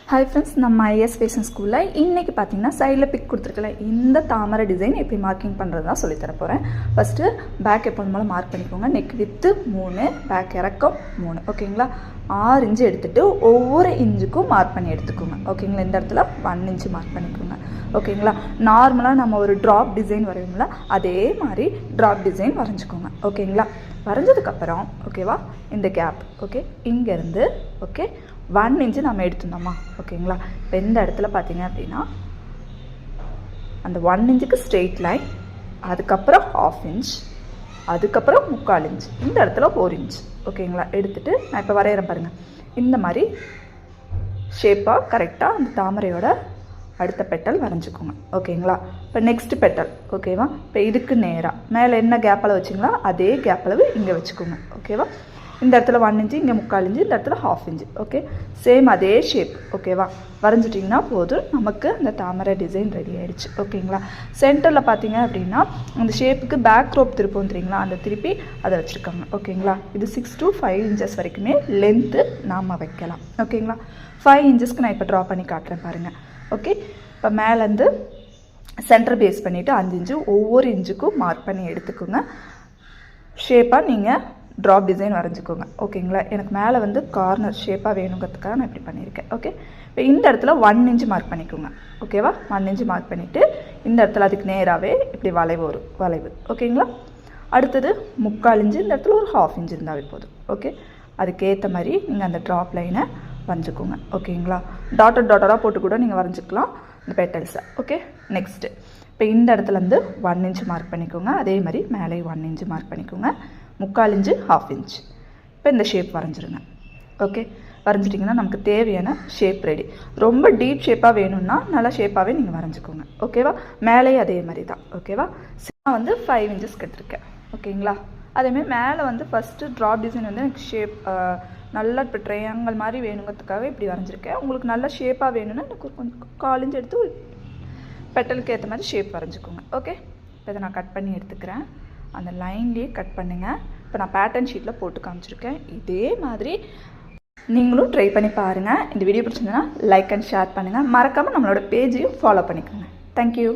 Hi friends, நம்ம IS fashion ஸ்கூலில் இன்றைக்கி பார்த்தீங்கன்னா சைடில் பிக் கொடுத்துருக்கல இந்த தாமரை டிசைன் எப்படி மார்க்கிங் பண்ணுறது தான் சொல்லித்தர போகிறேன். ஃபஸ்ட்டு பேக் எப்போது போல் மார்க் பண்ணிக்கோங்க. நெக் வித்து 3, பேக் இறக்கம் 3. ஓகேங்களா, 6 இன்ச்சு எடுத்துகிட்டு ஒவ்வொரு இன்ச்சுக்கும் மார்க் பண்ணி எடுத்துக்கோங்க. ஓகேங்களா, இந்த இடத்துல 1 இன்ச்சு மார்க் பண்ணிக்கோங்க. ஓகேங்களா, நார்மலாக நம்ம ஒரு ட்ராப் டிசைன் வரையும்ல அதே மாதிரி ட்ராப் டிசைன் வரைஞ்சிக்கோங்க. ஓகேங்களா, வரைஞ்சதுக்கப்புறம் ஓகேவா இந்த கேப் ஓகே இங்கேருந்து ஓகே 1 இன்ச்சு நம்ம எடுத்துருந்தோமா. ஓகேங்களா, இப்போ இந்த இடத்துல பார்த்தீங்க அப்படின்னா அந்த 1 இன்ச்சுக்கு ஸ்ட்ரெயிட் லைன், அதுக்கப்புறம் 1/2 இன்ச், அதுக்கப்புறம் 3/4 இன்ச், இந்த இடத்துல 1 இன்ச். ஓகேங்களா, எடுத்துகிட்டு நான் இப்போ வரைகிறேன் பாருங்கள். இந்த மாதிரி ஷேப்பாக கரெக்டாக அந்த தாமரையோட அடுத்த பெட்டல் வரைஞ்சிக்கோங்க. ஓகேங்களா, இப்போ நெக்ஸ்ட் பெட்டல் ஓகேவா. இப்போ இதுக்கு நேராக மேலே என்ன கேப் அளவு வச்சிங்களா அதே கேப் அளவு இங்கே வச்சுக்கோங்க. ஓகேவா, இந்த இடத்துல 1 இன்ச்சு, இங்கே 3/4 இன்ச்சு, இந்த இடத்துல 1/2 இன்ச்சு. ஓகே, சேம் அதே ஷேப் ஓகேவா வரைஞ்சிட்டிங்கன்னா போதும், நமக்கு அந்த தாமரை டிசைன் ரெடி ஆகிடுச்சு. ஓகேங்களா, சென்டரில் பார்த்தீங்க அப்படின்னா அந்த ஷேப்புக்கு பேக் ரோப் திருப்பம் தெரியுங்களா, அந்த திருப்பி அதை வச்சுருக்காங்க. ஓகேங்களா, இது 6 to 5 இன்ச்சஸ் வரைக்குமே லென்த்து நாம் வைக்கலாம். ஓகேங்களா, 5 இன்ச்சஸ்க்கு நான் இப்போ ட்ரா பண்ணி காட்டுறேன் பாருங்கள். ஓகே, இப்போ மேலேருந்து சென்டர் பேஸ் பண்ணிவிட்டு 5 இன்ச்சு ஒவ்வொரு இன்ச்சுக்கும் மார்க் பண்ணி எடுத்துக்கோங்க. ஷேப்பாக நீங்கள் ட்ராப் டிசைன் வரைஞ்சிக்கோங்க. ஓகேங்களா, எனக்கு மேலே வந்து கார்னர் ஷேப்பாக வேணுங்கிறதுக்காக நான் இப்படி பண்ணியிருக்கேன். ஓகே, இப்போ இந்த இடத்துல 1 இன்ச்சு மார்க் பண்ணிக்கோங்க. ஓகேவா, 1 இன்ச்சு மார்க் பண்ணிவிட்டு இந்த இடத்துல அதுக்கு நேராகவே இப்படி வளைவு வரும் வளைவு. ஓகேங்களா, அடுத்தது 3/4 இன்ச்சு, இந்த இடத்துல ஒரு 1/2 இன்ச்சு இருந்தாவே போதும். ஓகே, அதுக்கேற்ற மாதிரி நீங்கள் அந்த ட்ராப் லைனை வரைஞ்சிக்கோங்க. ஓகேங்களா, டாட்டராக போட்டு கூட நீங்கள் வரைஞ்சிக்கலாம் இந்த பெட்டல்ஸை. ஓகே, நெக்ஸ்ட்டு இப்போ இந்த இடத்துலேருந்து 1 இன்ச்சு மார்க் பண்ணிக்கோங்க. அதே மாதிரி மேலே 1 இன்ச்சு மார்க் பண்ணிக்கோங்க. 3/4 இன்ச்சு, 1/2 இன்ச். இப்போ இந்த ஷேப் வரைஞ்சிருங்க. ஓகே, வரைஞ்சிட்டிங்கன்னா நமக்கு தேவையான ஷேப் ரெடி. ரொம்ப டீப் ஷேப்பாக வேணும்னா நல்லா ஷேப்பாகவே நீங்கள் வரைஞ்சிக்கோங்க. ஓகேவா, மேலேயே அதே மாதிரி தான். ஓகேவா, நான் வந்து 5 இன்ச்சஸ் கட்டிருக்கேன். ஓகேங்களா, அதேமாதிரி மேலே வந்து ஃபஸ்ட்டு ட்ராப் டிசைன் வந்து எனக்கு ஷேப் நல்லா இப்போ ட்ரையாங்கல் மாதிரி வேணுங்கிறதுக்காக இப்படி வரைஞ்சிருக்கேன். உங்களுக்கு நல்ல ஷேப்பாக வேணும்னா எனக்கு கொஞ்சம் 1/4 இன்ச் எடுத்து பெட்டலுக்கு ஏற்ற மாதிரி ஷேப் வரைஞ்சிக்கோங்க. ஓகே, இப்போ இதை நான் கட் பண்ணி எடுத்துக்கிறேன். அந்த லைன்லேயே கட் பண்ணுங்கள். இப்போ நான் பேட்டர்ன் ஷீட்டில் போட்டு காமிச்சிருக்கேன். இதே மாதிரி நீங்களும் ட்ரை பண்ணி பாருங்கள். இந்த வீடியோ பிடிச்சிருந்ததுன்னா லைக் அண்ட் ஷேர் பண்ணுங்கள். மறக்காமல் நம்மளோட பேஜையும் ஃபாலோ பண்ணிக்கோங்க. தேங்க்யூ.